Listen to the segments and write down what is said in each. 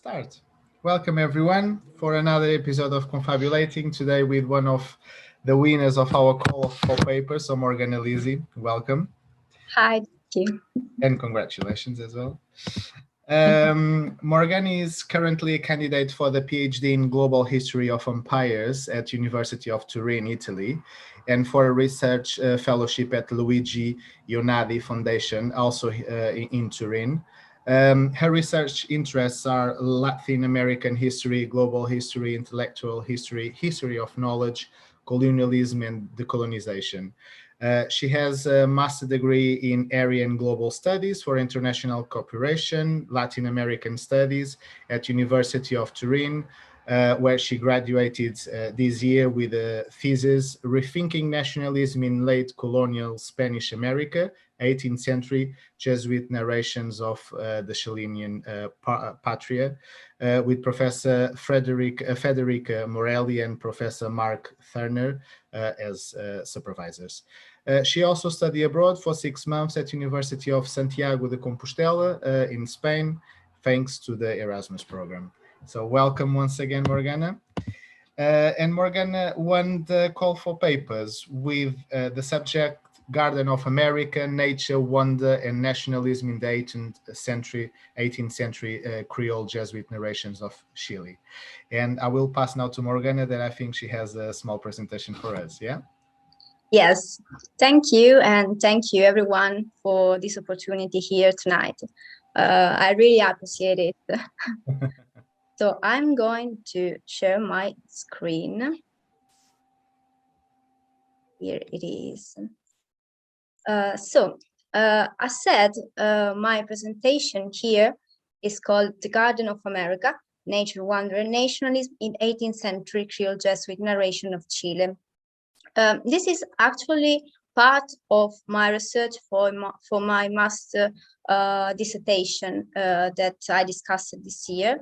start. Welcome everyone for another episode of Confabulating, today with one of the winners of our call for papers, so Morgana, Lisi, welcome. Hi, thank you. And congratulations as well. Morgana is currently a candidate for the PhD in Global History of Empires at University of Turin, Italy, and for a research fellowship at Luigi Einaudi Foundation, also in Turin. Her research interests are Latin American history, global history, intellectual history, history of knowledge, colonialism, and decolonization. She has a master's degree in Area and Global Studies for International Cooperation, Latin American Studies at University of Turin, where she graduated this year with a thesis, Rethinking Nationalism in Late-Colonial Spanish America, 18th-Century Jesuit Narrations of the Chilean Patria, with Professor Federica Morelli and Professor Mark Thurner as supervisors. She also studied abroad for 6 months at University of Santiago de Compostela in Spain, thanks to the Erasmus program. So welcome once again, Morgana. And Morgana won the call for papers with the subject Garden of America, Nature, Wonder, and Nationalism in the 18th century Creole Jesuit Narrations of Chile. And I will pass now to Morgana, that I think she has a small presentation for us, yeah? Yes, thank you, and thank you everyone for this opportunity here tonight. I really appreciate it. So I'm going to share my screen. Here it is. As said, my presentation here is called The Garden of America, Nature, Wonder, and Nationalism in 18th Century Creole Jesuit Narration of Chile. This is actually part of my research for my master dissertation that I discussed this year.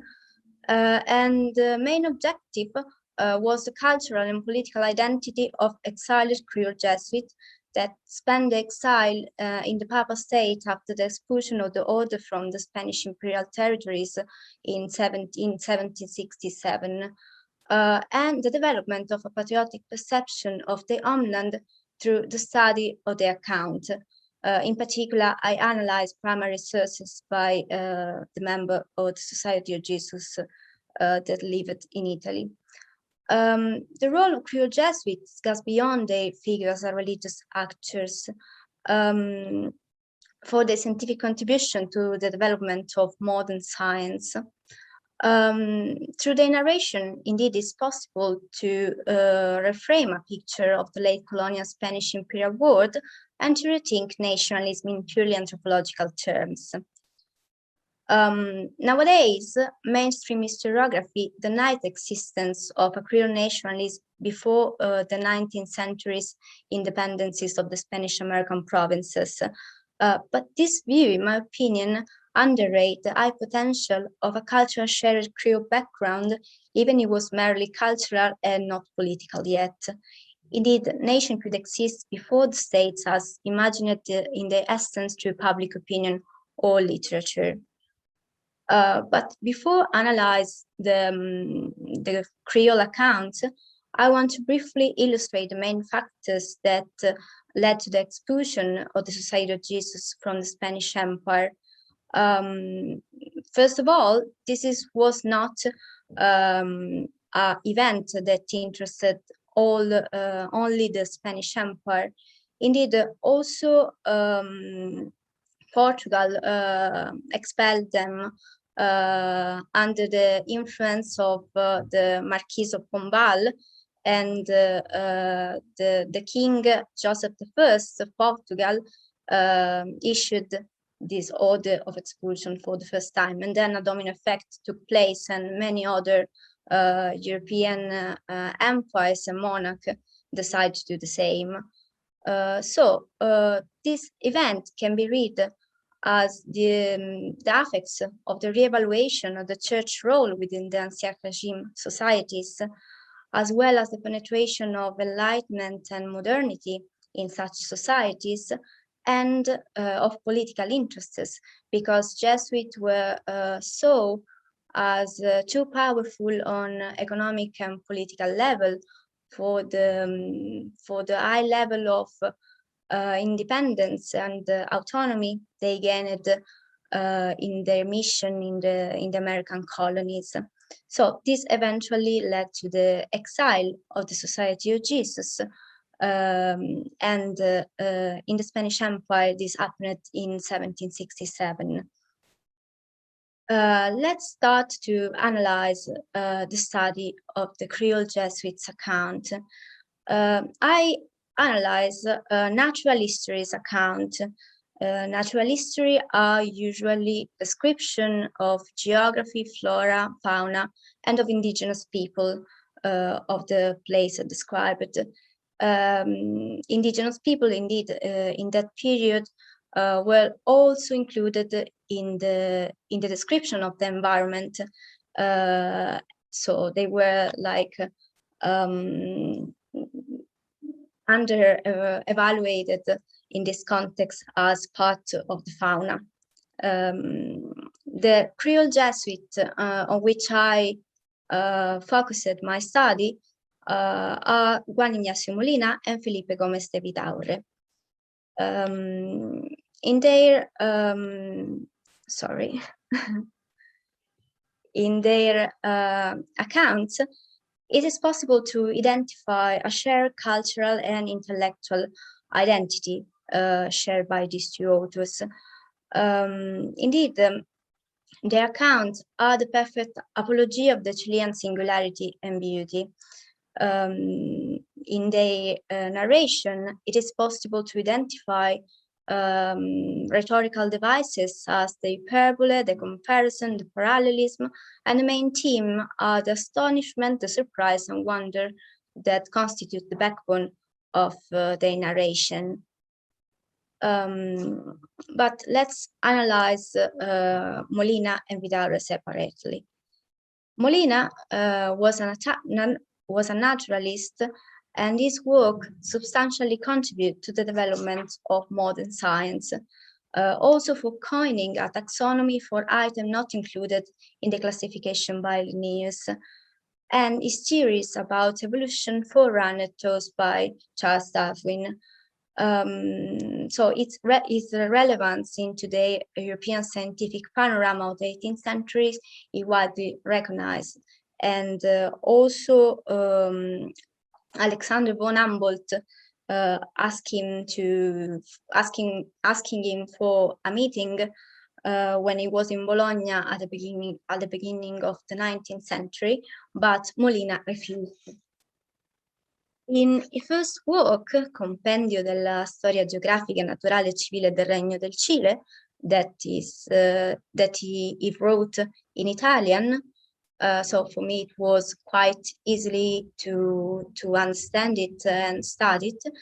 And the main objective was the cultural and political identity of exiled Creole Jesuits that spent exile in the Papal State after the expulsion of the order from the Spanish imperial territories in 1767. And the development of a patriotic perception of the homeland through the study of their account. In particular, I analyzed primary sources by the member of the Society of Jesus that lived in Italy. The role of Creole Jesuits goes beyond their figure as religious actors for their scientific contribution to the development of modern science. Through their narration, indeed, it's possible to reframe a picture of the late colonial Spanish imperial world and to rethink nationalism in purely anthropological terms. Nowadays, mainstream historiography denies the existence of a Creole nationalism before the 19th century's independencies of the Spanish American provinces. But this view, in my opinion, underrate the high potential of a cultural shared Creole background, even if it was merely cultural and not political yet. Indeed, the nation could exist before the states as imagined in their essence through public opinion or literature. But before analyze the Creole account, I want to briefly illustrate the main factors that led to the expulsion of the Society of Jesus from the Spanish Empire. First of all, this was not an event that interested only the Spanish Empire. Indeed, also Portugal expelled them under the influence of the Marquis of Pombal, and the King Joseph I of Portugal issued this order of expulsion for the first time, and then a domino effect took place, and many other European empires and monarchs decided to do the same. So this event can be read as the effects of the reevaluation of the church role within the Ancien regime societies, as well as the penetration of enlightenment and modernity in such societies, and of political interests, because Jesuits were saw as too powerful on economic and political level for the high level of independence and autonomy they gained in their mission in the American colonies. So this eventually led to the exile of the Society of Jesus. And in the Spanish Empire, this happened in 1767. Let's start to analyze the study of the Creole Jesuits account. I analyze natural history's account. Natural history are usually description of geography, flora, fauna, and of indigenous people of the place described. Indigenous people, indeed, in that period were also included in the description of the environment. So they were like evaluated in this context as part of the fauna. The Creole Jesuit on which I focused my study are Juan Ignacio Molina and Felipe Gómez de Vidare. In their in their accounts, it is possible to identify a shared cultural and intellectual identity shared by these two authors. Indeed, their accounts are the perfect apology of the Chilean singularity and beauty. In their narration, it is possible to identify rhetorical devices as the hyperbole, the comparison, the parallelism, and the main theme are the astonishment, the surprise, and wonder that constitute the backbone of their narration. But let's analyze Molina and Vidara separately. Molina was a naturalist, and his work substantially contributed to the development of modern science, also for coining a taxonomy for items not included in the classification by Linnaeus, and his theories about evolution forerunner those by Charles Darwin. So its relevance in today's European scientific panorama of the 18th century is widely recognized. And also Alexander von Humboldt asking him for a meeting when he was in Bologna at the beginning of the 19th century, but Molina refused. In il first work, Compendio della storia geografica, naturale e civile del Regno del Cile, that he wrote in Italian, so for me it was quite easily to understand it and study it.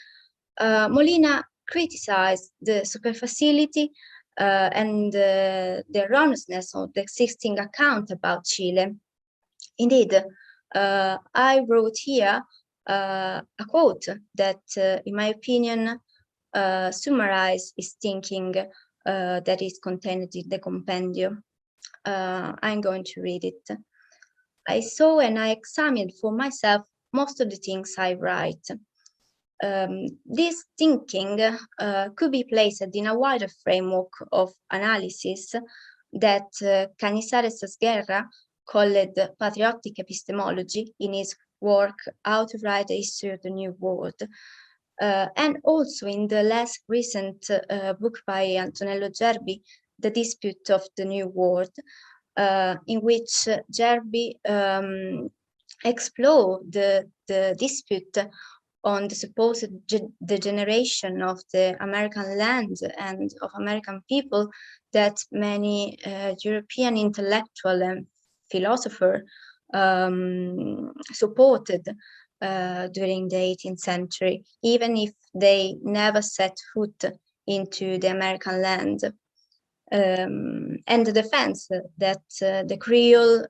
Molina criticized the superficiality and the erroneousness of the existing account about Chile. Indeed, I wrote here a quote that, in my opinion, summarizes his thinking that is contained in the compendium. I'm going to read it. I saw and I examined for myself most of the things I write. This thinking could be placed in a wider framework of analysis that Cañizares Guerra called patriotic epistemology in his work How to Write the History of the New World, and also in the less recent book by Antonello Gerbi, The Dispute of the New World, in which Gerbi explored the dispute on the supposed degeneration of the American land and of American people that many European intellectual and philosopher supported during the 18th century, even if they never set foot into the American land. And the defense that the Creole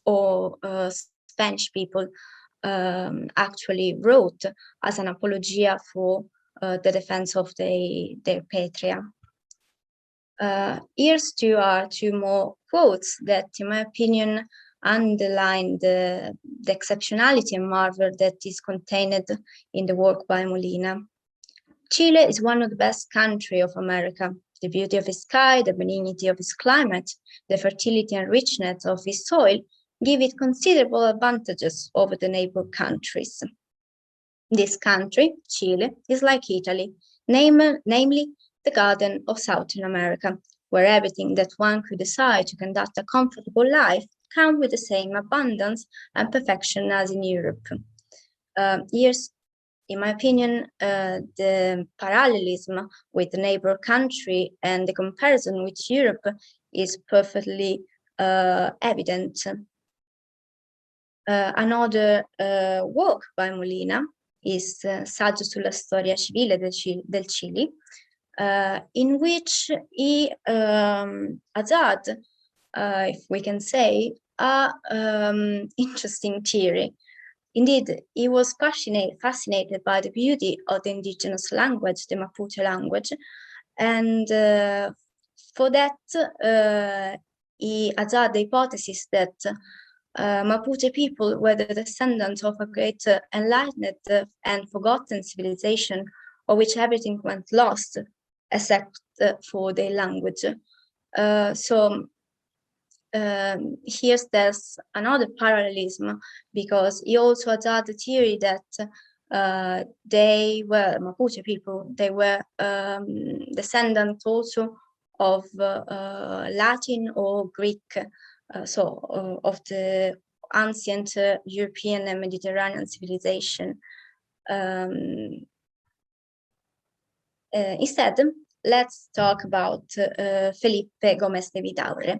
or Spanish people actually wrote as an apologia for the defense of their patria. Here's two more quotes that, in my opinion, underline the exceptionality and marvel that is contained in the work by Molina. Chile is one of the best countries of America. The beauty of its sky, the benignity of its climate, the fertility and richness of its soil give it considerable advantages over the neighbor countries. This country, Chile, is like Italy, namely the Garden of Southern America, where everything that one could desire to conduct a comfortable life comes with the same abundance and perfection as in Europe. Here's, in my opinion, the parallelism with the neighbor country and the comparison with Europe is perfectly evident. Another work by Molina is Saggio sulla storia civile del Cile, in which he hazard, if we can say, a interesting theory. Indeed, he was fascinated by the beauty of the indigenous language, the Mapuche language, and for that he hazarded the hypothesis that Mapuche people were the descendants of a great enlightened and forgotten civilization, of which everything went lost except for their language. There's another parallelism, because he also had the theory that they were Mapuche people, they were descendants also of Latin or Greek, of the ancient European and Mediterranean civilization. Instead, let's talk about Felipe Gómez de Vitare.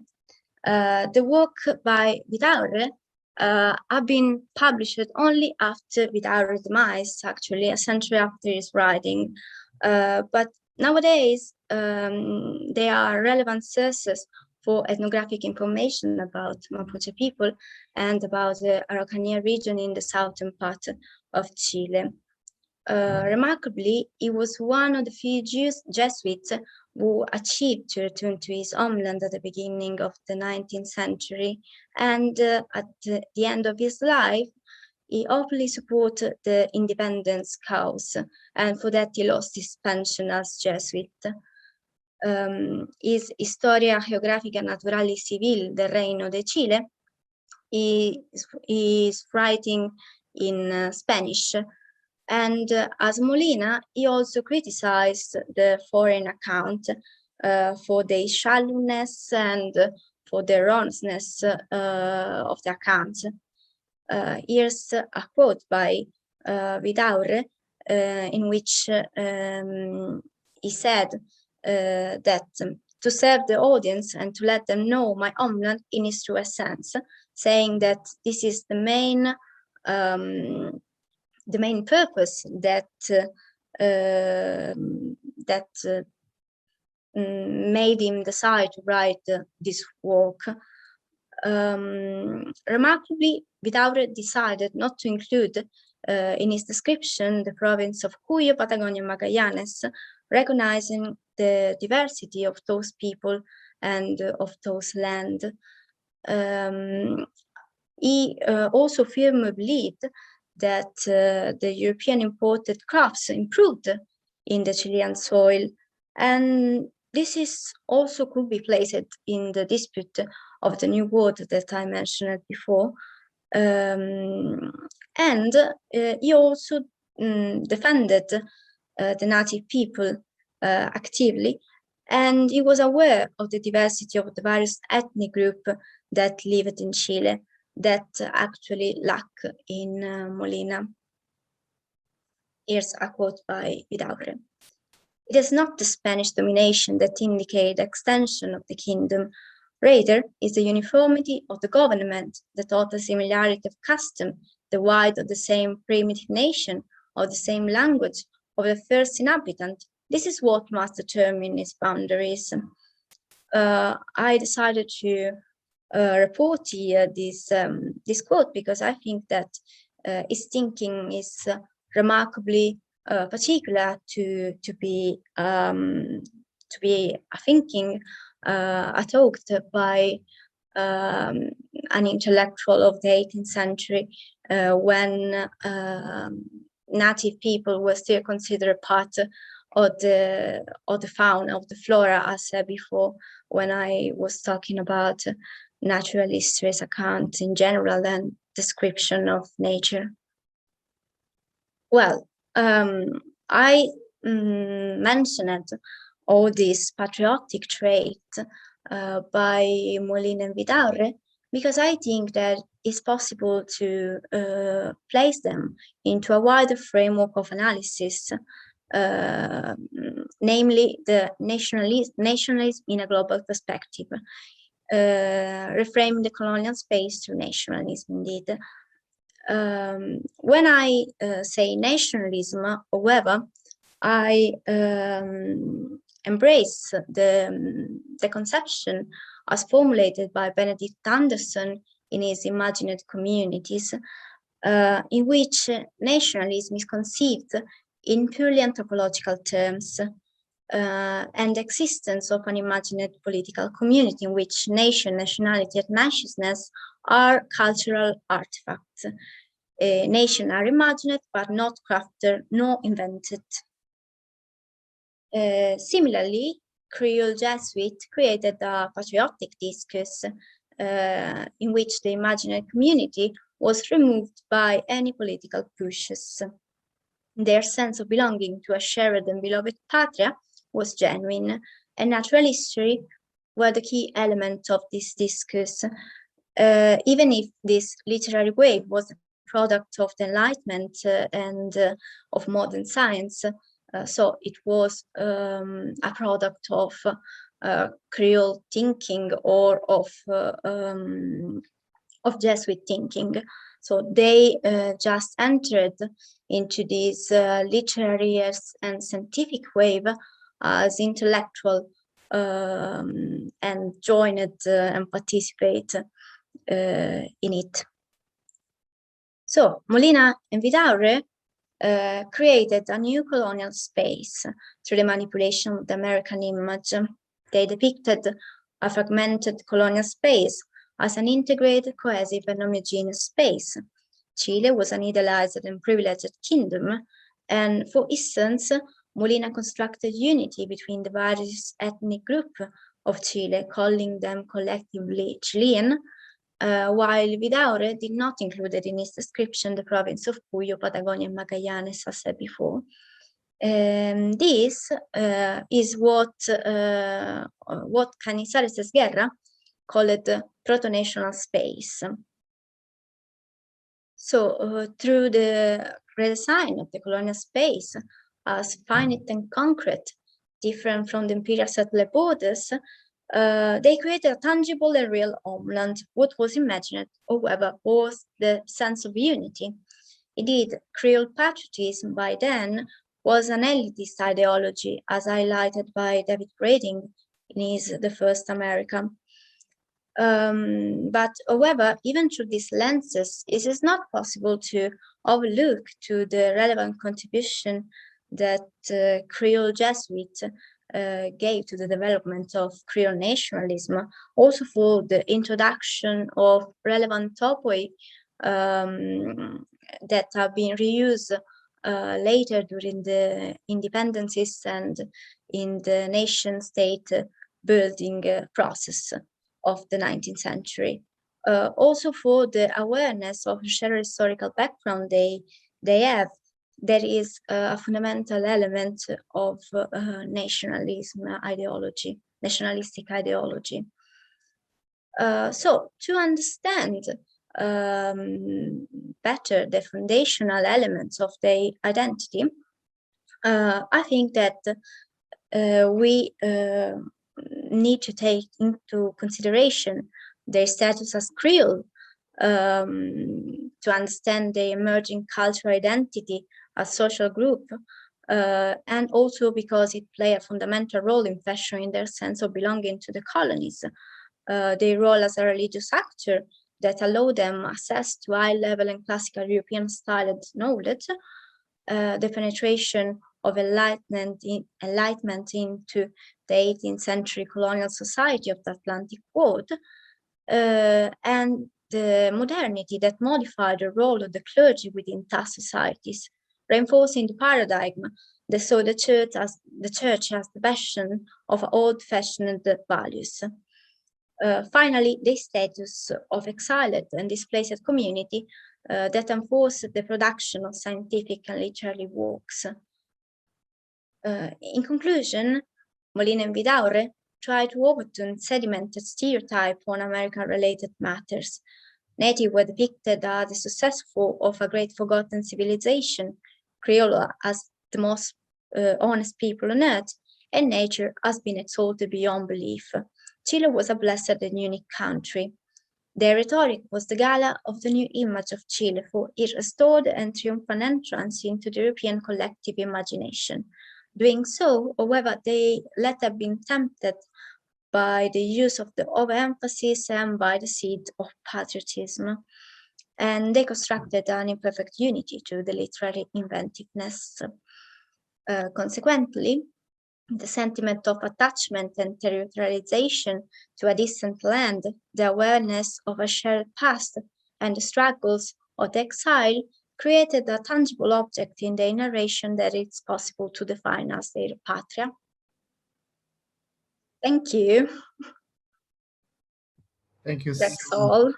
The work by Vitare have been published only after Vitare's demise, actually, a century after his writing. But nowadays, they are relevant sources for ethnographic information about Mapuche people and about the Araucanía region in the southern part of Chile. Remarkably, he was one of the few Jesuits who achieved to return to his homeland at the beginning of the 19th century, and at the end of his life, he openly supported the independence cause, and for that he lost his pension as Jesuit. His Historia Geográfica Natural y Civil del Reino de Chile is writing in Spanish. And as Molina, he also criticized the foreign account for the shallowness and for the erroneousness of the account. Here's a quote by Vidare, in which he said that to serve the audience and to let them know my homeland in its true essence, saying that this is the main purpose that made him decide to write this work. Remarkably, Vitare decided not to include in his description the province of Cuyo, Patagonia, and Magallanes, recognizing the diversity of those people and of those land. He also firmly believed that the European imported crops improved in the Chilean soil, and this is also could be placed in the dispute of the New World that I mentioned before. And he also defended the native people actively, and he was aware of the diversity of the various ethnic groups that lived in Chile that actually lack in Molina. Here's a quote by Vidare. It is not the Spanish domination that indicates the extension of the kingdom, rather is the uniformity of the government, the total similarity of custom, the wide of the same primitive nation, of the same language, of the first inhabitant. This is what must determine its boundaries. I decided to report here this quote because I think that his thinking is remarkably particular to be to be thinking, talked by an intellectual of the 18th century when native people were still considered part of the fauna, of the flora, as I said before, when I was talking about natural history's account in general and description of nature. Well, I mentioned all these patriotic traits by Molina and Vidare because I think that it's possible to place them into a wider framework of analysis, namely the nationalism in a global perspective, reframing the colonial space through nationalism, indeed. When I say nationalism, however, I embrace the conception as formulated by Benedict Anderson in his Imagined Communities, in which nationalism is conceived in purely anthropological terms, and the existence of an imagined political community in which nation, nationality, and nationalness are cultural artifacts. Nations are imagined, but not crafted nor invented. Similarly, Creole Jesuit created a patriotic discourse in which the imaginary community was removed by any political pushes. Their sense of belonging to a shared and beloved patria was genuine, and natural history were the key element of this discourse, even if this literary wave was a product of the Enlightenment and of modern science. So it was a product of Creole thinking or of Jesuit thinking. So they just entered into this literary and scientific wave as intellectual and joined and participate in it. So Molina and Vidare created a new colonial space through the manipulation of the American image. They depicted a fragmented colonial space as an integrated, cohesive, and homogeneous space. Chile was an idealized and privileged kingdom, and for instance, Molina constructed unity between the various ethnic groups of Chile, calling them collectively Chilean, while Vidare did not include in his description the province of Puyo, Patagonia, and Magallanes, as said before. This is what Cañizares Guerra called proto-national space. So through the redesign of the colonial space as finite and concrete, different from the imperial settler borders, they created a tangible and real homeland. What was imagined, however, was the sense of unity. Indeed, Creole patriotism by then was an elitist ideology, as highlighted by David Brading in his The First America. But however, even through these lenses, it is not possible to overlook to the relevant contribution that Creole Jesuit gave to the development of Creole nationalism, also for the introduction of relevant topoi that have been reused later during the independences and in the nation-state building process of the 19th century. Also for the awareness of the shared historical background they have, there is a fundamental element of nationalistic ideology. So to understand better the foundational elements of their identity, I think that we need to take into consideration their status as Creole, to understand the emerging cultural identity as social group, and also because it played a fundamental role in fashioning their sense of belonging to the colonies. Their role as a religious actor that allowed them access to high-level and classical European-styled knowledge, the penetration of enlightenment into the 18th century colonial society of the Atlantic world, and the modernity that modified the role of the clergy within those societies, reinforcing the paradigm that saw the church as the bastion of old-fashioned values. Finally, the status of exiled and displaced community that enforced the production of scientific and literary works. In conclusion, Molina and Vidare tried to overturn sedimented stereotype on American-related matters. Native were depicted as the successful of a great forgotten civilization, Creole as the most honest people on earth, and nature has been exalted beyond belief. Chile was a blessed and unique country. Their rhetoric was the gala of the new image of Chile, for it restored and triumphant entrance into the European collective imagination. Doing so, however, they let have been tempted by the use of the overemphasis and by the seed of patriotism, and they constructed an imperfect unity to the literary inventiveness. Consequently, the sentiment of attachment and territorialization to a distant land, the awareness of a shared past, and the struggles of the exile created a tangible object in their narration that it's possible to define as their patria. Thank you. Thank you. That's all.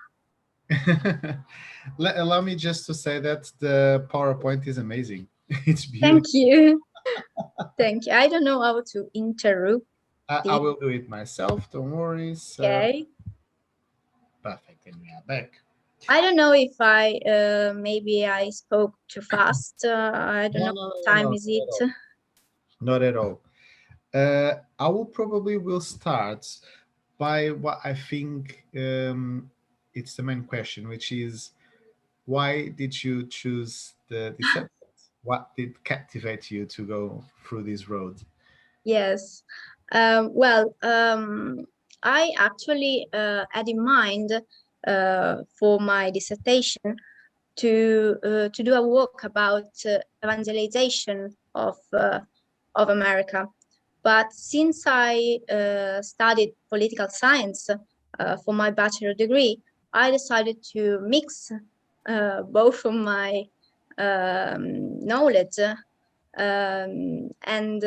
Allow me just to say that the PowerPoint is amazing. It's beautiful. Thank you. Thank you. I don't know how to interrupt. I will do it myself. Don't worry. So, okay. Perfect. And we are back. I don't know if maybe I spoke too fast. I don't know what time is it. Not at all. I will probably start by what I think it's the main question, which is, why did you choose this subject? What did captivate you to go through this road? Yes. I actually had in mind for my dissertation to do a work about evangelization of America. But since I studied political science for my bachelor degree, I decided to mix both of my knowledge and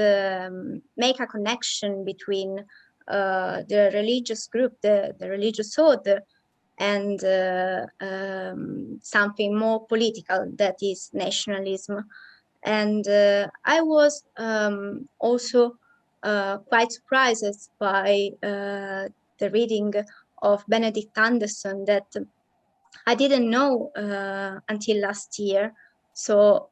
make a connection between the religious group, the religious order, and something more political, that is nationalism. And I was also quite surprised by the reading of Benedict Anderson that I didn't know until last year. So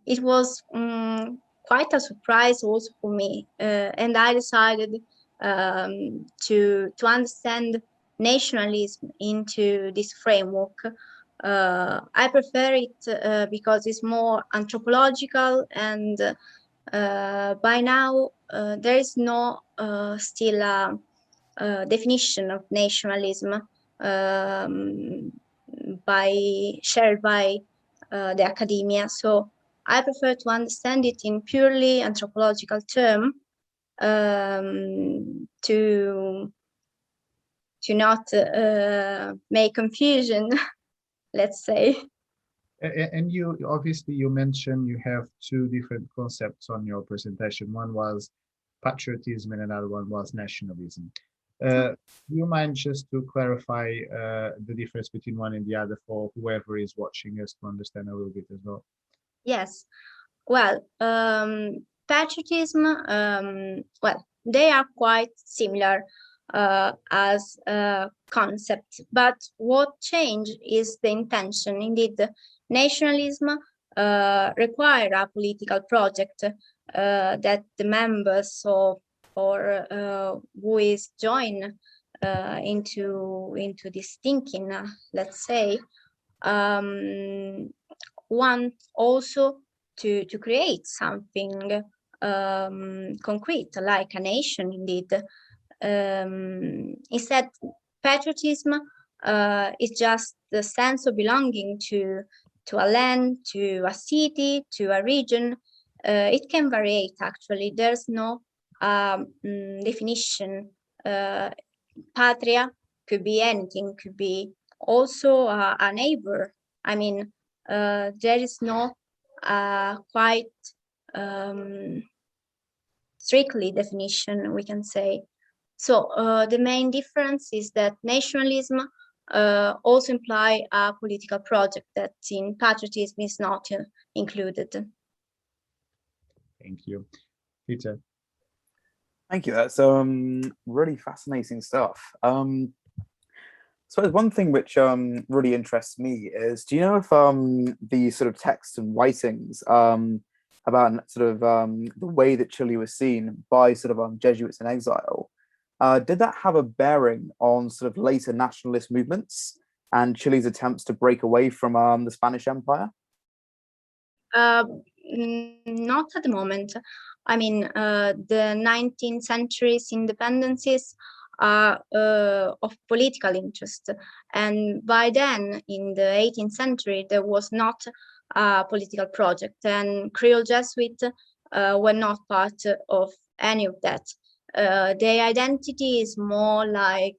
it was quite a surprise also for me. And I decided to understand nationalism into this framework. I prefer it because it's more anthropological, and by now there is no still a definition of nationalism shared by the academia. So I prefer to understand it in purely anthropological term to not make confusion, let's say. And you obviously, you mentioned you have two different concepts on your presentation. One was patriotism and another one was nationalism. Do you mind just to clarify the difference between one and the other for whoever is watching us to understand a little bit as well? Yes. Well, patriotism, well, they are quite similar as a concept, but what changed is the intention. Indeed, nationalism require a political project that the members of or who is joined into this thinking, let's say, want also to create something concrete, like a nation, indeed. Instead, patriotism is just the sense of belonging to a land, to a city, to a region, It can vary actually. There's no definition. Patria could be anything, could be also a neighbor. I mean, there is no quite strictly definition, we can say. So the main difference is that nationalism also imply a political project that in patriotism is not included. Thank you. Peter. Thank you. That's really fascinating stuff. So one thing which really interests me is, do you know if the sort of texts and writings about sort of the way that Chile was seen by sort of Jesuits in exile, did that have a bearing on sort of later nationalist movements and Chile's attempts to break away from the Spanish Empire? Not at the moment. I mean, the 19th century's independencies are of political interest. And by then, in the 18th century, there was not a political project, and Creole Jesuit were not part of any of that. Their identity is more like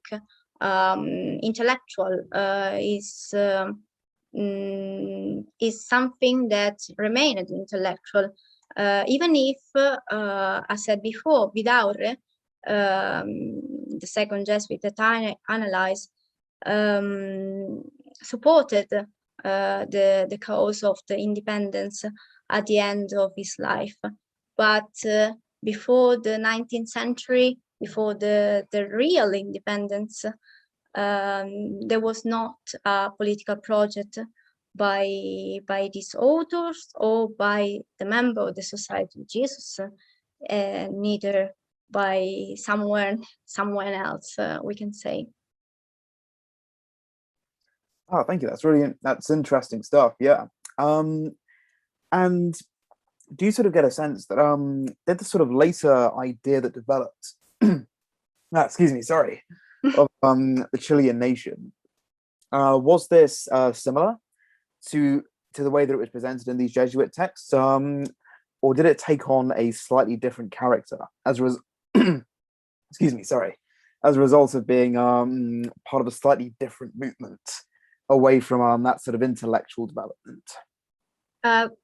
intellectual, is something that remained intellectual, even if, as I said before, Vidare, the second Jesuit that I analyzed, supported the cause of the independence at the end of his life. But before the 19th century, before the real independence, there was not a political project by these authors or by the member of the Society of Jesus, neither by someone else, we can say. Oh, thank you. That's interesting stuff. Yeah. And do you sort of get a sense that did the sort of later idea that developed, excuse me, sorry, of the Chilean nation, was this similar to the way that it was presented in these Jesuit texts, or did it take on a slightly different character as a excuse me, sorry, as a result of being part of a slightly different movement away from that sort of intellectual development?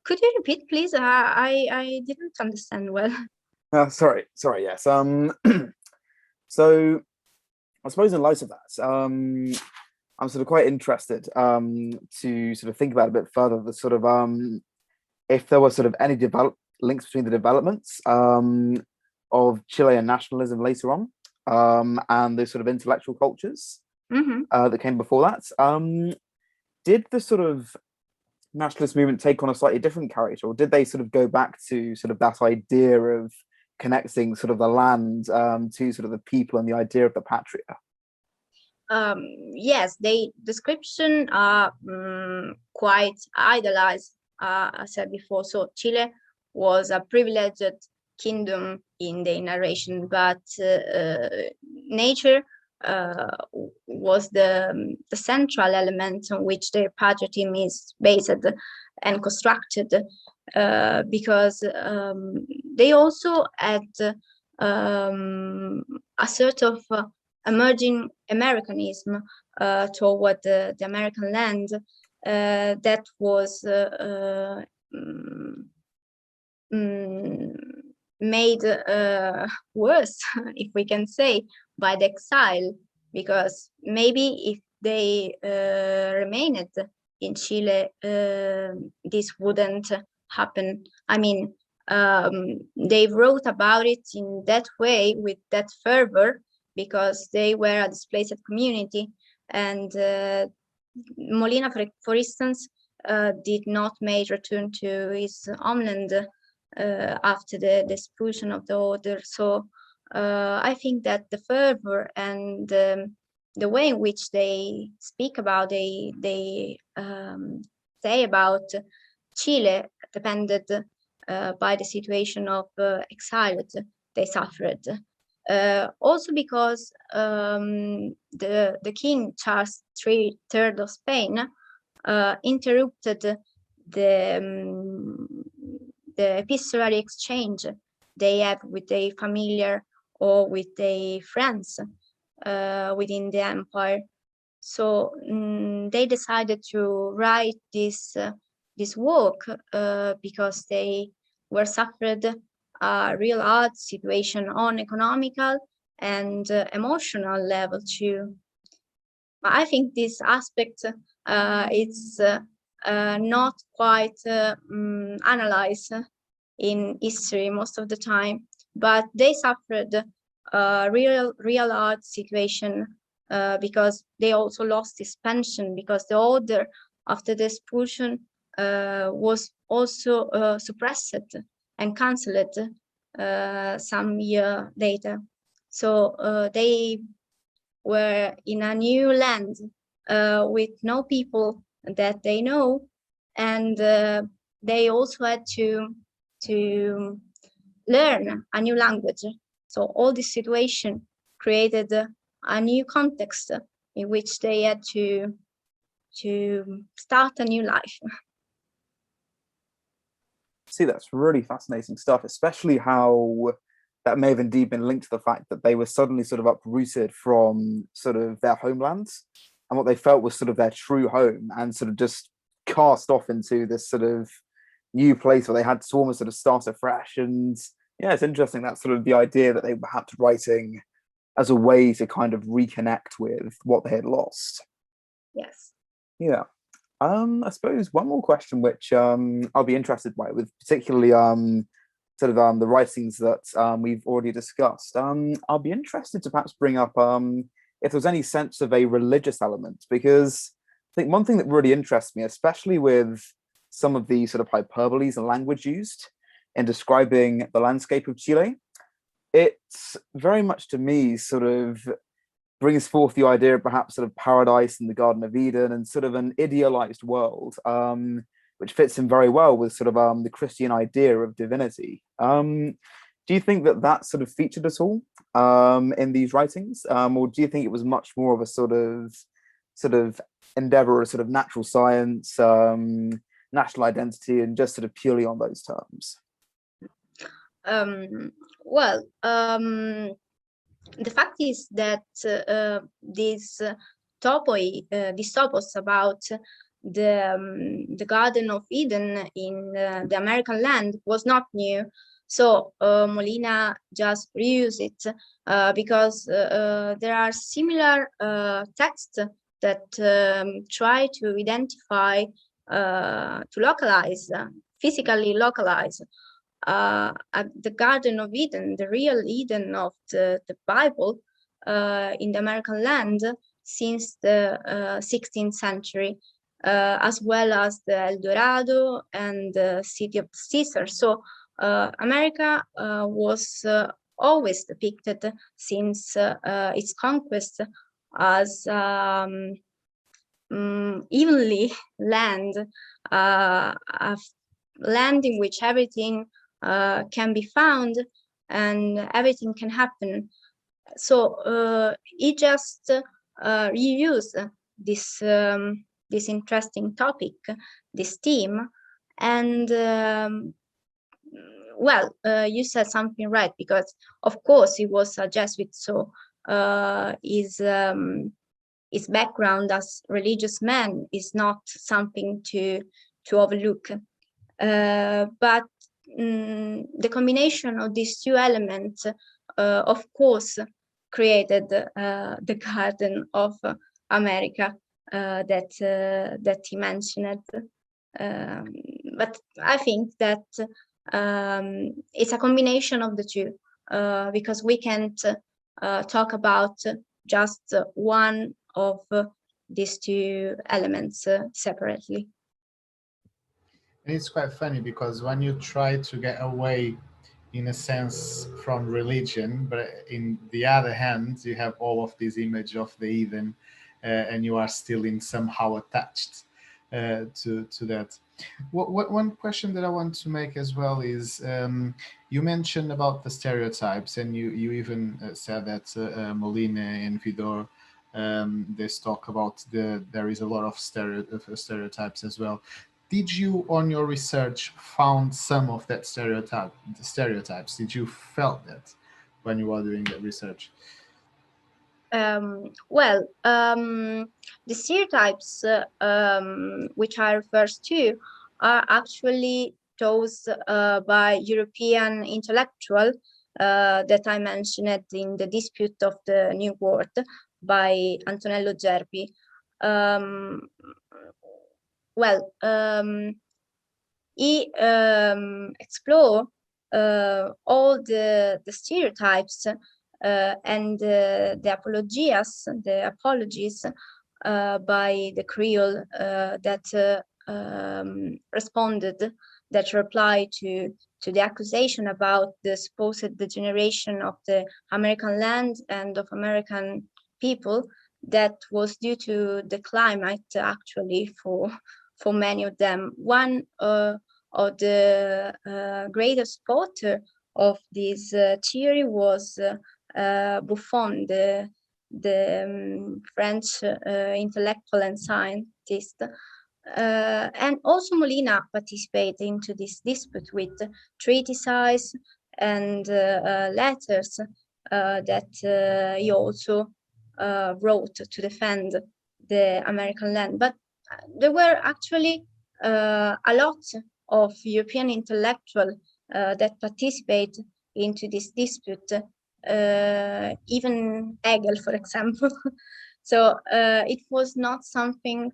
Could you repeat, please? I didn't understand well. Sorry, yes. So I suppose in light of that, I'm sort of quite interested to sort of think about a bit further the sort of if there were sort of any links between the developments of Chilean nationalism later on and those sort of intellectual cultures that came before that. Did the sort of nationalist movement take on a slightly different character, or did they sort of go back to sort of that idea of connecting sort of the land to sort of the people and the idea of the patria? Yes, the description are quite idealized, I said before. So Chile was a privileged kingdom in the narration, but nature was the central element on which the patriotism is based and constructed, because they also had a sort of emerging Americanism toward the American land that was made worse, if we can say, by the exile, because maybe if they remained in Chile, this wouldn't happen. I mean, they wrote about it in that way, with that fervor, because they were a displaced community. And Molina, for instance, did not make return to his homeland after the expulsion of the order. So I think that the fervor and the way in which they speak about, they say about Chile depended by the situation of exiled they suffered. Also because the King Charles III of Spain interrupted the the epistolary exchange they have with their familiar or with their friends within the empire. So they decided to write this work because they were suffered a real hard situation on economical and emotional level too. But I think this aspect it's not quite analyzed in history most of the time, but they suffered a real hard situation because they also lost this pension, because the order after the expulsion was also suppressed and cancelled some year later. So they were in a new land with no people that they know, and they also had to learn a new language. So all this situation created a new context in which they had to start a new life. See, that's really fascinating stuff, especially how that may have indeed been linked to the fact that they were suddenly sort of uprooted from sort of their homelands and what they felt was sort of their true home, and sort of just cast off into this sort of new place where they had to almost sort of start afresh. And yeah, it's interesting that sort of the idea that they were perhaps writing as a way to kind of reconnect with what they had lost. Yes. Yeah. I suppose one more question, which I'll be interested by, with particularly sort of the writings that we've already discussed. I'll be interested to perhaps bring up if there's any sense of a religious element, because I think one thing that really interests me, especially with some of the sort of hyperboles and language used in describing the landscape of Chile, it's very much to me sort of brings forth the idea of perhaps sort of paradise in the Garden of Eden and sort of an idealized world, which fits in very well with sort of the Christian idea of divinity. Do you think that that sort of featured at all in these writings, or do you think it was much more of a sort of endeavor, a sort of natural science, national identity, and just sort of purely on those terms? The fact is that this topos about the Garden of Eden in the American land was not new. So Molina just reused it because there are similar texts that try to identify, to localize, physically localize the Garden of Eden, the real Eden of the Bible in the American land since the 16th century, as well as the El Dorado and the city of Caesar. So America was always depicted since its conquest as evenly land, a land in which everything can be found and everything can happen. So he just reused this interesting topic, this theme, and you said something right, because of course he was a Jesuit, so his background as religious man is not something to overlook. But the combination of these two elements, of course, created the Garden of America that he mentioned. But I think that it's a combination of the two, because we can't talk about just one of these two elements separately. And it's quite funny because when you try to get away, in a sense, from religion, but in the other hand, you have all of this image of the heathen, and you are still in somehow attached to that. One question that I want to make as well is, you mentioned about the stereotypes, and you even said that Molina and Vidara, they talk about there is a lot of stereotypes as well. did you, on your research, found some of that stereotypes? Did you felt that when you were doing that research? The stereotypes which I refer to are actually those by European intellectual that I mentioned in the Dispute of the New World by Antonello Gerbi. He explored all the stereotypes and the apologies by the Creole that responded, that replied to the accusation about the supposed degeneration of the American land and of American people that was due to the climate, actually, for many of them. One of the greatest supporter of this theory was Buffon, the French intellectual and scientist. And also Molina participated into this dispute with treatises and letters that he also wrote to defend the American land. But there were actually a lot of European intellectuals that participate into this dispute, even Hegel, for example. So it was not something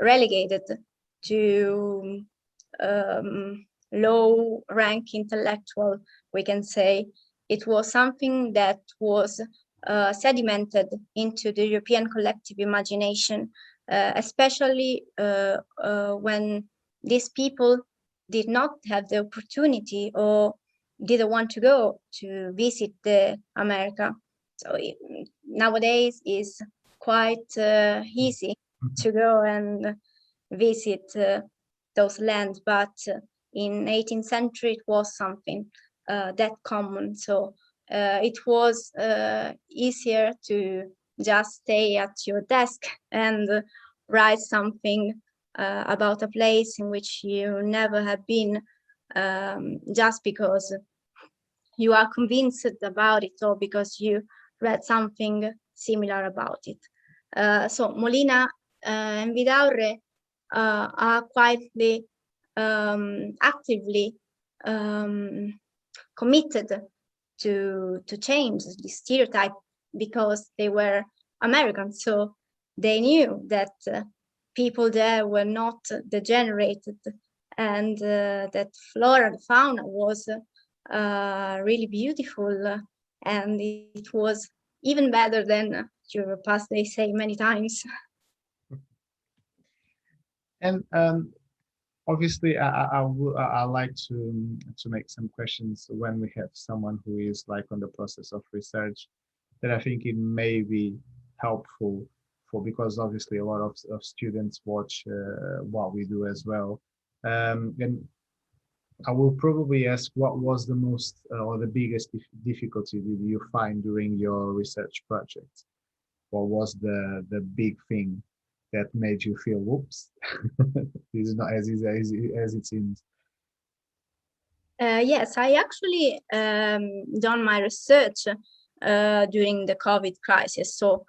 relegated to low rank intellectual, we can say. It was something that was sedimented into the European collective imagination, especially when these people did not have the opportunity or didn't want to go to visit America. So nowadays is quite easy to go and visit those lands, but in 18th century it was something that common. So it was easier to just stay at your desk and write something about a place in which you never have been, just because you are convinced about it or because you read something similar about it. So Molina and Vidare are quietly, actively committed to change the stereotype because they were American. So they knew that people there were not degenerated, and that flora and fauna was really beautiful, and it was even better than Europe, as they say many times. And obviously, I like to make some questions when we have someone who is like on the process of research that I think it may be helpful for, because obviously a lot of students watch what we do as well. And I will probably ask, what was the most or the biggest difficulty did you find during your research project? What was the big thing that made you feel, whoops, this is not as easy as it seems? Yes, I actually done my research during the COVID crisis. So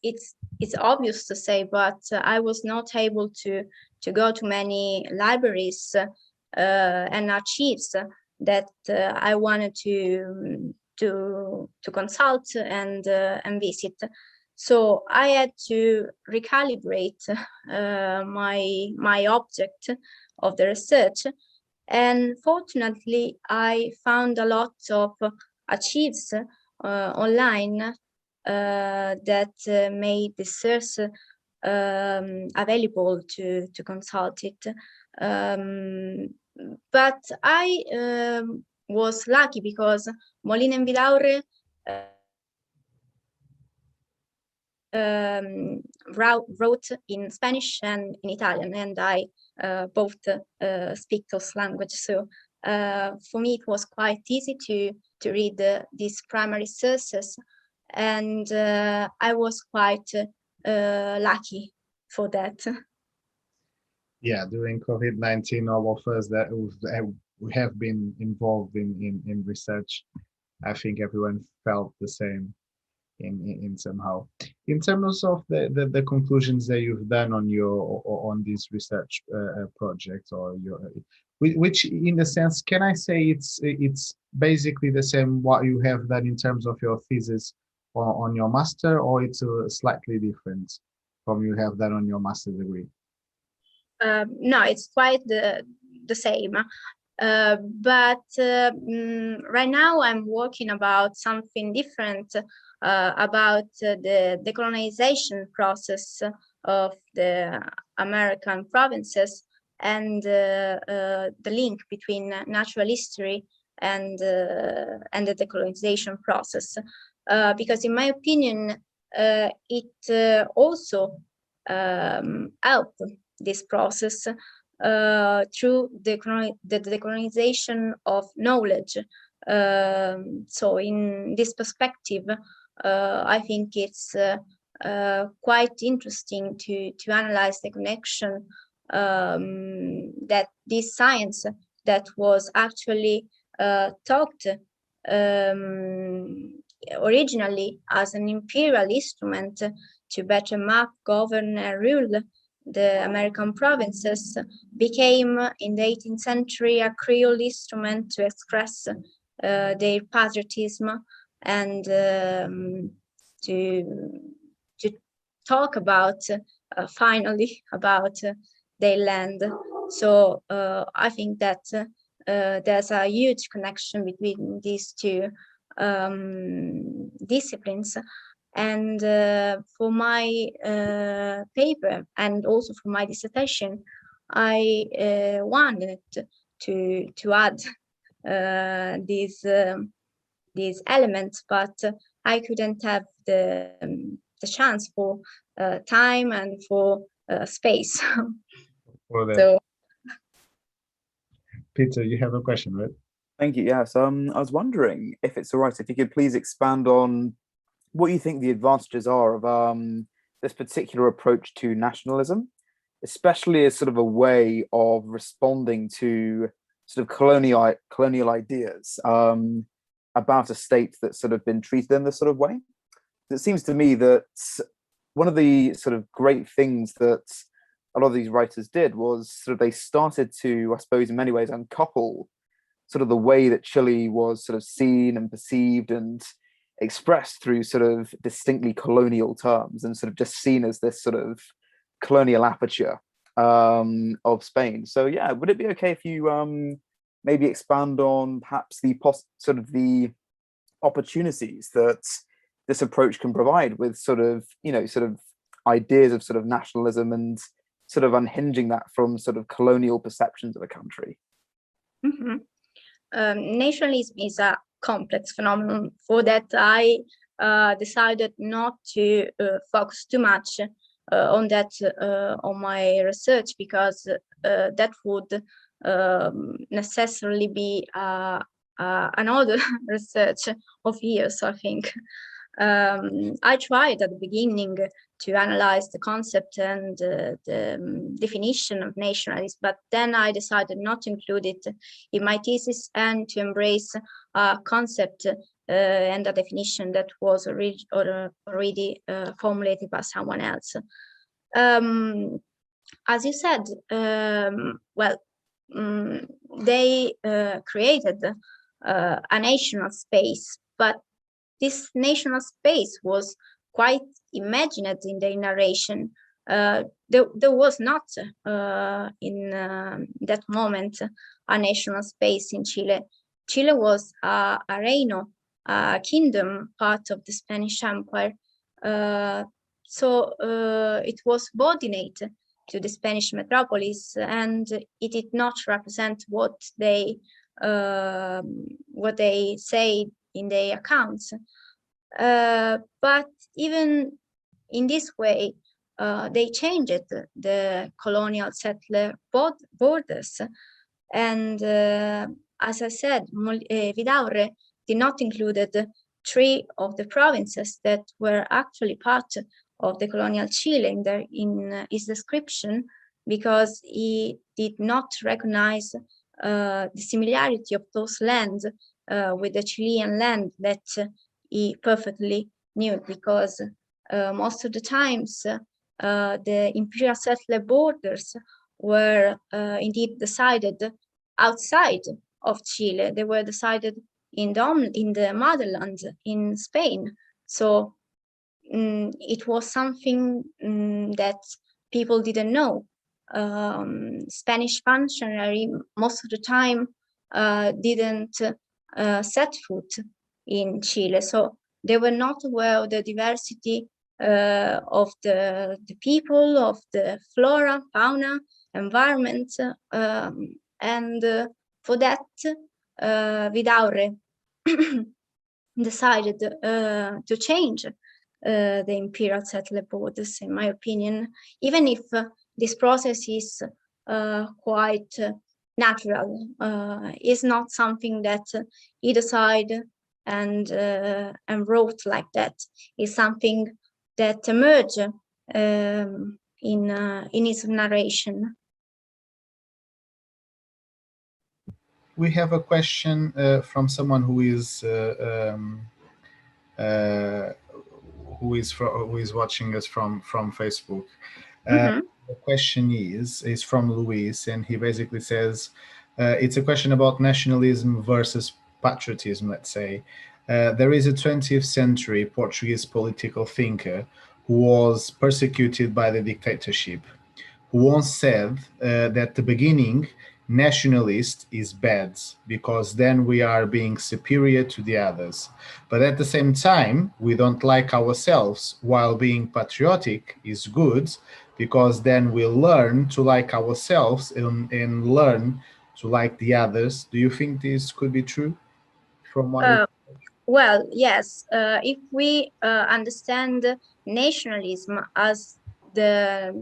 it's obvious to say, but I was not able to go to many libraries and archives that I wanted to consult and visit. So I had to recalibrate my object of the research, and fortunately I found a lot of archives online that made the source available to consult it. But I was lucky because Molina and Vidare wrote in Spanish and in Italian, and I both speak those languages. So for me, it was quite easy to read these primary sources, and I was quite lucky for that. Yeah, during COVID-19, all of us that we have been involved in research, I think everyone felt the same in somehow. In terms of the conclusions that you've done on this research project, or your which in a sense, can I say it's basically the same what you have done in terms of your thesis on your master, or it's slightly different from you have done on your master degree? No, it's quite the same. But right now I'm working about something different, about the decolonization process of the American provinces, and the link between natural history and the decolonization process. Because in my opinion, it also helped this process through the decolonization of knowledge. So in this perspective, I think it's quite interesting to analyze the connection that this science that was actually taught originally as an imperial instrument to better map, govern, and rule the American provinces, became in the 18th century a Creole instrument to express their patriotism and to talk about finally about their land. So I think that there's a huge connection between these two disciplines. And for my paper and also for my dissertation, I wanted to add these elements, but I couldn't have the chance for time and for space. So, Peter, you have a question, right? Thank you. Yes. I was wondering if it's all right if you could please expand on what you think the advantages are of this particular approach to nationalism, especially as sort of a way of responding to sort of colonial ideas about a state that's sort of been treated in this sort of way. It seems to me that one of the sort of great things that a lot of these writers did was sort of they started to, I suppose, in many ways uncouple sort of the way that Chile was sort of seen and perceived and expressed through sort of distinctly colonial terms, and sort of just seen as this sort of colonial aperture of Spain. So yeah, would it be okay if you maybe expand on perhaps the sort of the opportunities that this approach can provide with sort of, you know, sort of ideas of sort of nationalism and sort of unhinging that from sort of colonial perceptions of a country? Mm-hmm. Nationalism is a complex phenomenon. For that, I decided not to focus too much on that on my research, because that would necessarily be another research of years, I think. I tried at the beginning to analyze the concept and the definition of nationalism, but then I decided not to include it in my thesis and to embrace a concept and a definition that was already formulated by someone else. As you said, they created a national space, but this national space was quite imagined in their narration. There was not in that moment a national space in Chile. Chile was a reino, a kingdom, part of the Spanish Empire. So it was subordinate to the Spanish metropolis, and it did not represent what they say in their accounts. But even in this way, they changed the colonial settler borders. And as I said, Vidare did not include 3 of the provinces that were actually part of the colonial Chile in his description. because he did not recognize the similarity of those lands with the Chilean land that he perfectly knew, because most of the times the imperial settler borders were indeed decided outside of Chile. They were decided in the motherland, in Spain. So it was something that people didn't know. Spanish functionary most of the time didn't set foot in Chile, so they were not aware of the diversity of the people, of the flora, fauna, environment, and for that Vidare decided to change the imperial settler borders, in my opinion, even if this process is quite natural. It's not something that he decided and wrote like that. It's something that emerged in his narration. We have a question from someone who is watching us from Facebook. The question is from Luis, and he basically says it's a question about nationalism versus patriotism, let's say. There is a 20th century Portuguese political thinker who was persecuted by the dictatorship, who once said that at the beginning, nationalist is bad because then we are being superior to the others. But at the same time, we don't like ourselves, while being patriotic is good because then we'll learn to like ourselves and learn to like the others. Do you think this could be true from what well, yes. If we understand nationalism as the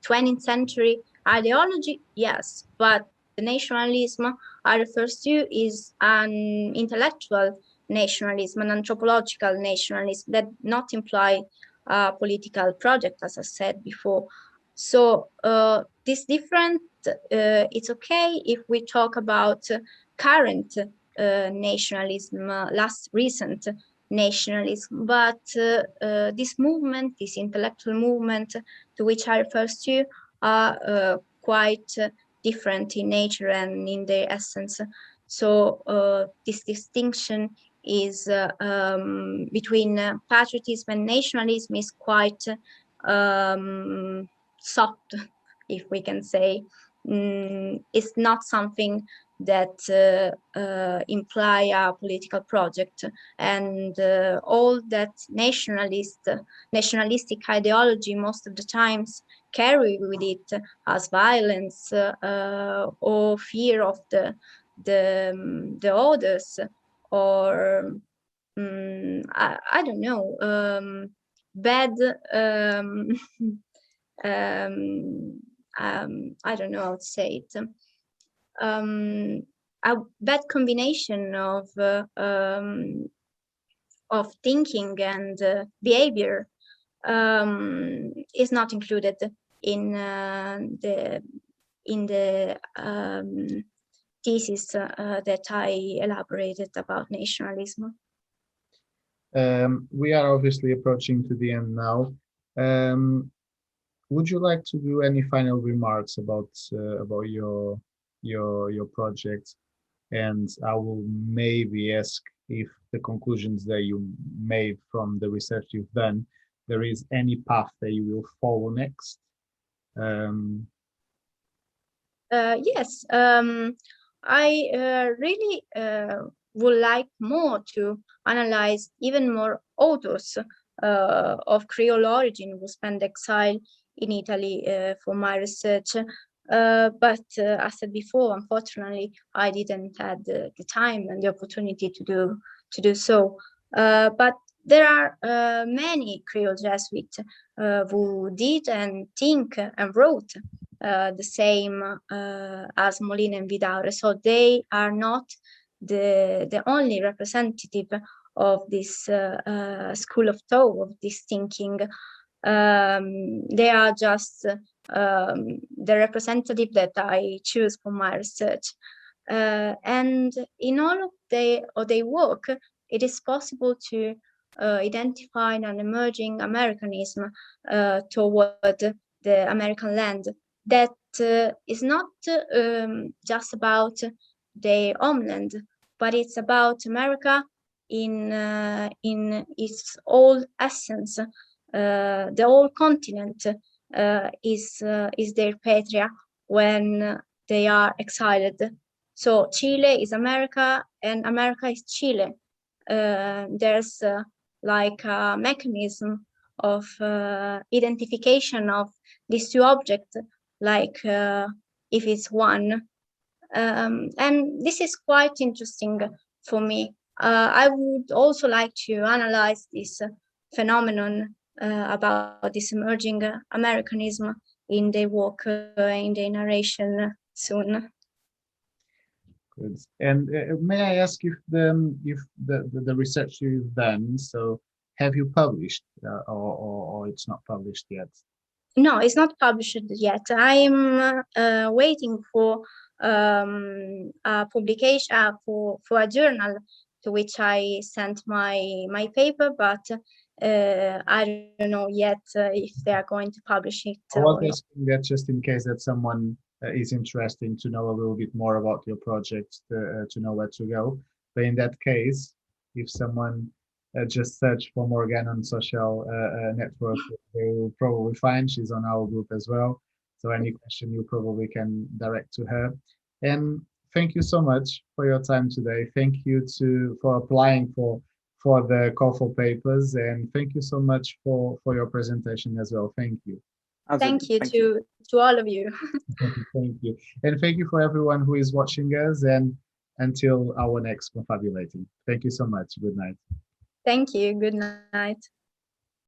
20th century ideology, yes, but the nationalism I refer to is an intellectual nationalism, an anthropological nationalism that not imply a political project, as I said before. So this different, it's okay if we talk about current nationalism, recent nationalism, but this movement, this intellectual movement to which I refer to, are quite different in nature and in their essence. So this distinction is between patriotism and nationalism is quite soft, if we can say. It's not something that imply a political project, and all that nationalistic ideology most of the times carry with it as violence or fear of the others, or I don't know, bad I don't know how to say it. A bad combination of thinking and behavior is not included in the thesis that I elaborated about nationalism. We are obviously approaching to the end now. Would you like to do any final remarks about your project? And I will maybe ask if the conclusions that you made from the research you've done, there is any path that you will follow next. Yes, I really would like more to analyze even more authors of Creole origin who spent exile in Italy for my research. But as I said before, unfortunately, I didn't have the time and the opportunity to do so. But there are many Creole Jesuits who did and think and wrote the same as Molina and Vidara. So they are not the only representative of this school of thought, of this thinking. They are just the representative that I choose for my research. And in all of their work, it is possible to identify an emerging Americanism toward the American land that is not just about their homeland, but it's about America in its whole essence. The whole continent is their patria when they are exiled. So Chile is America and America is Chile. There's like a mechanism of identification of these two objects, like if it's one. And this is quite interesting for me. I would also like to analyze this phenomenon about this emerging Americanism in their work, in their narration soon. Good. And may I ask if the research you've done, so have you published or it's not published yet? No, it's not published yet. I'm waiting for a publication for a journal to which I sent my paper, but I don't know yet if they are going to publish it. I was asking that just in case that someone is interested to know a little bit more about your project, to know where to go. But in that case, if someone just search for Morgana on social network, they will probably find. She's on our group as well. So any question you probably can direct to her. And thank you so much for your time today. Thank you for applying for the call for papers, and thank you so much for your presentation as well. Thank you. Thank you to all of you. Thank you. And thank you for everyone who is watching us, and until our next confabulating. Thank you so much. Good night. Thank you. Good night.